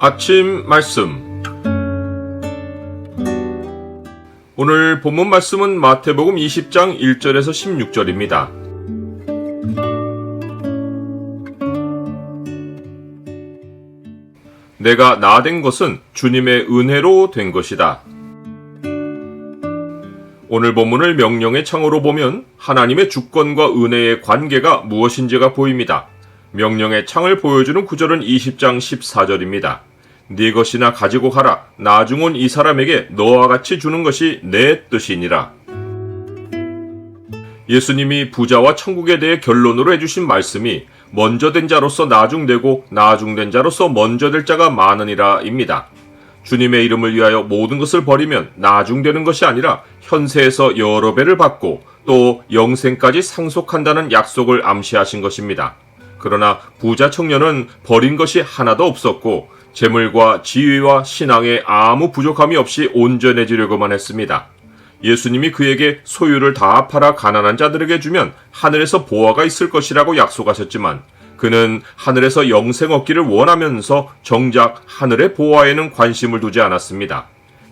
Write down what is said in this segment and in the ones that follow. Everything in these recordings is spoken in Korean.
아침 말씀. 오늘 본문 말씀은 마태복음 20장 1절에서 16절입니다. 내가 나된 것은 주님의 은혜로 된 것이다. 오늘 본문을 명령의 창으로 보면 하나님의 주권과 은혜의 관계가 무엇인지가 보입니다. 명령의 창을 보여주는 구절은 20장 14절입니다. 네 것이나 가지고 가라. 나중 온 이 사람에게 너와 같이 주는 것이 내 뜻이니라. 예수님이 부자와 천국에 대해 결론으로 해주신 말씀이 먼저 된 자로서 나중되고 나중된 자로서 먼저 될 자가 많으니라 입니다. 주님의 이름을 위하여 모든 것을 버리면 나중되는 것이 아니라 현세에서 여러 배를 받고 또 영생까지 상속한다는 약속을 암시하신 것입니다. 그러나 부자 청년은 버린 것이 하나도 없었고 재물과 지위와 신앙에 아무 부족함이 없이 온전해지려고만 했습니다. 예수님이 그에게 소유를 다 팔아 가난한 자들에게 주면 하늘에서 보화가 있을 것이라고 약속하셨지만 그는 하늘에서 영생 얻기를 원하면서 정작 하늘의 보화에는 관심을 두지 않았습니다.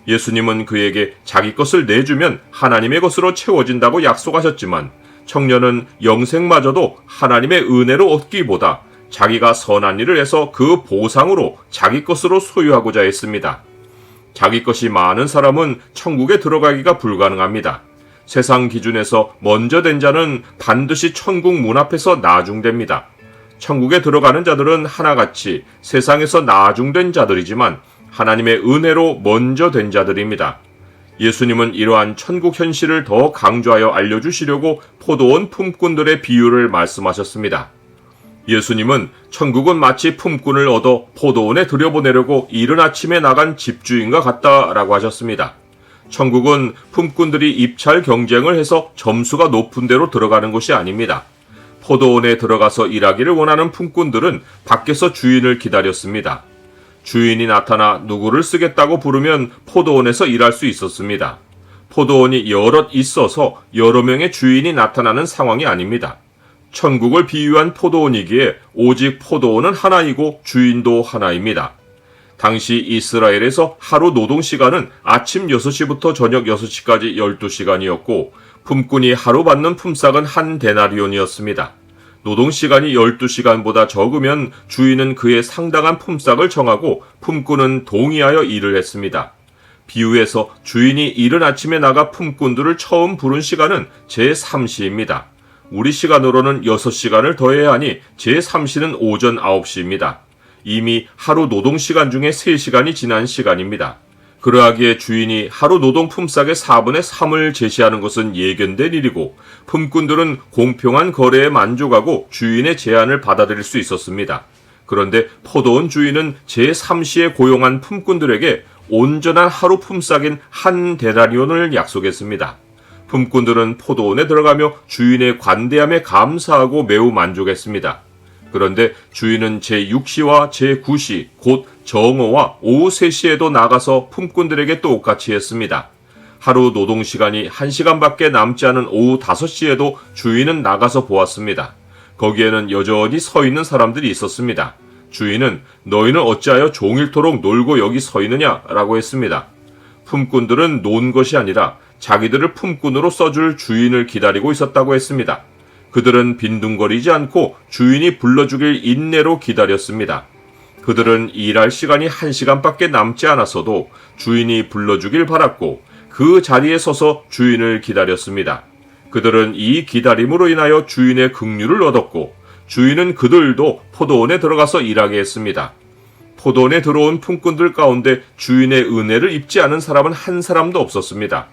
예수님은 그에게 자기 것을 내주면 하나님의 것으로 채워진다고 약속하셨지만 청년은 영생마저도 하나님의 은혜로 얻기보다 자기가 선한 일을 해서 그 보상으로 자기 것으로 소유하고자 했습니다. 자기 것이 많은 사람은 천국에 들어가기가 불가능합니다. 세상 기준에서 먼저 된 자는 반드시 천국 문 앞에서 나중됩니다. 천국에 들어가는 자들은 하나같이 세상에서 나중된 자들이지만 하나님의 은혜로 먼저 된 자들입니다. 예수님은 이러한 천국 현실을 더 강조하여 알려주시려고 포도원 품꾼들의 비유를 말씀하셨습니다. 예수님은 천국은 마치 품꾼을 얻어 포도원에 들여보내려고 이른 아침에 나간 집주인과 같다라고 하셨습니다. 천국은 품꾼들이 입찰 경쟁을 해서 점수가 높은 데로 들어가는 곳이 아닙니다. 포도원에 들어가서 일하기를 원하는 품꾼들은 밖에서 주인을 기다렸습니다. 주인이 나타나 누구를 쓰겠다고 부르면 포도원에서 일할 수 있었습니다. 포도원이 여럿 있어서 여러 명의 주인이 나타나는 상황이 아닙니다. 천국을 비유한 포도원이기에 오직 포도원은 하나이고 주인도 하나입니다. 당시 이스라엘에서 하루 노동시간은 아침 6시부터 저녁 6시까지 12시간이었고 품꾼이 하루 받는 품삯은 한 데나리온이었습니다. 노동시간이 12시간보다 적으면 주인은 그에 상당한 품삯을 정하고 품꾼은 동의하여 일을 했습니다. 비유에서 주인이 이른 아침에 나가 품꾼들을 처음 부른 시간은 제3시입니다. 우리 시간으로는 6시간을 더해야 하니 제3시는 오전 9시입니다. 이미 하루 노동시간 중에 3시간이 지난 시간입니다. 그러하기에 주인이 하루 노동 품삯의 4분의 3을 제시하는 것은 예견된 일이고 품꾼들은 공평한 거래에 만족하고 주인의 제안을 받아들일 수 있었습니다. 그런데 포도원 주인은 제3시에 고용한 품꾼들에게 온전한 하루 품삯인 한 데나리온을 약속했습니다. 품꾼들은 포도원에 들어가며 주인의 관대함에 감사하고 매우 만족했습니다. 그런데 주인은 제6시와 제9시, 곧 정오와 오후 3시에도 나가서 품꾼들에게 똑같이 했습니다. 하루 노동시간이 1시간밖에 남지 않은 오후 5시에도 주인은 나가서 보았습니다. 거기에는 여전히 서 있는 사람들이 있었습니다. 주인은 너희는 어찌하여 종일토록 놀고 여기 서 있느냐? 라고 했습니다. 품꾼들은 논 것이 아니라 자기들을 품꾼으로 써줄 주인을 기다리고 있었다고 했습니다. 그들은 빈둥거리지 않고 주인이 불러주길 인내로 기다렸습니다. 그들은 일할 시간이 1시간밖에 남지 않았어도 주인이 불러주길 바랐고 그 자리에 서서 주인을 기다렸습니다. 그들은 이 기다림으로 인하여 주인의 긍휼을 얻었고 주인은 그들도 포도원에 들어가서 일하게 했습니다. 포도원에 들어온 품꾼들 가운데 주인의 은혜를 입지 않은 사람은 한 사람도 없었습니다.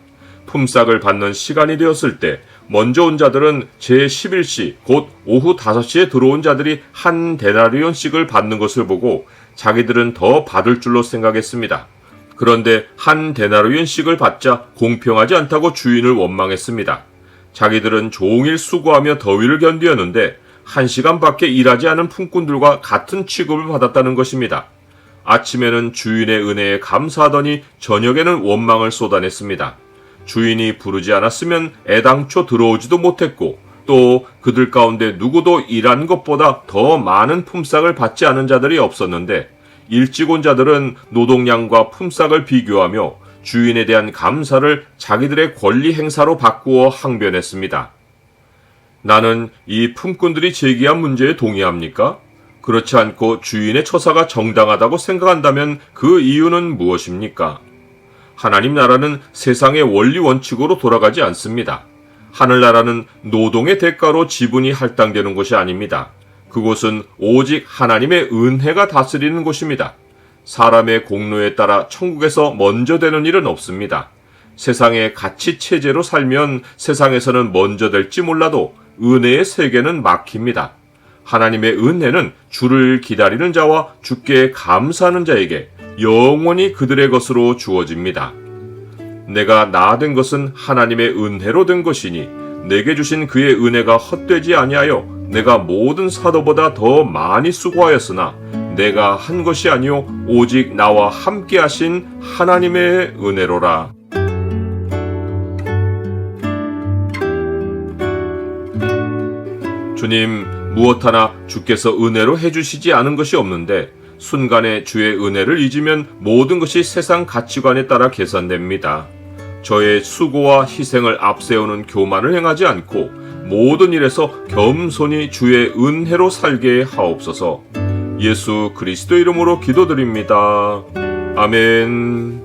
품삯을 받는 시간이 되었을 때 먼저 온 자들은 제11시 곧 오후 5시에 들어온 자들이 한 데나리온씩을 받는 것을 보고 자기들은 더 받을 줄로 생각했습니다. 그런데 한 데나리온씩을 받자 공평하지 않다고 주인을 원망했습니다. 자기들은 종일 수고하며 더위를 견디었는데 1시간밖에 일하지 않은 품꾼들과 같은 취급을 받았다는 것입니다. 아침에는 주인의 은혜에 감사하더니 저녁에는 원망을 쏟아냈습니다. 주인이 부르지 않았으면 애당초 들어오지도 못했고 또 그들 가운데 누구도 일한 것보다 더 많은 품삯을 받지 않은 자들이 없었는데 일찍 온 자들은 노동량과 품삯을 비교하며 주인에 대한 감사를 자기들의 권리 행사로 바꾸어 항변했습니다. 나는 이 품꾼들이 제기한 문제에 동의합니까? 그렇지 않고 주인의 처사가 정당하다고 생각한다면 그 이유는 무엇입니까? 하나님 나라는 세상의 원리 원칙으로 돌아가지 않습니다. 하늘나라는 노동의 대가로 지분이 할당되는 곳이 아닙니다. 그곳은 오직 하나님의 은혜가 다스리는 곳입니다. 사람의 공로에 따라 천국에서 먼저 되는 일은 없습니다. 세상의 가치 체제로 살면 세상에서는 먼저 될지 몰라도 은혜의 세계는 막힙니다. 하나님의 은혜는 주를 기다리는 자와 주께 감사하는 자에게 영원히 그들의 것으로 주어집니다. 내가 나 된 것은 하나님의 은혜로 된 것이니 내게 주신 그의 은혜가 헛되지 아니하여 내가 모든 사도보다 더 많이 수고하였으나 내가 한 것이 아니요 오직 나와 함께 하신 하나님의 은혜로라. 주님, 무엇 하나 주께서 은혜로 해주시지 않은 것이 없는데 순간에 주의 은혜를 잊으면 모든 것이 세상 가치관에 따라 계산됩니다. 저의 수고와 희생을 앞세우는 교만을 행하지 않고 모든 일에서 겸손히 주의 은혜로 살게 하옵소서. 예수 그리스도 이름으로 기도드립니다. 아멘.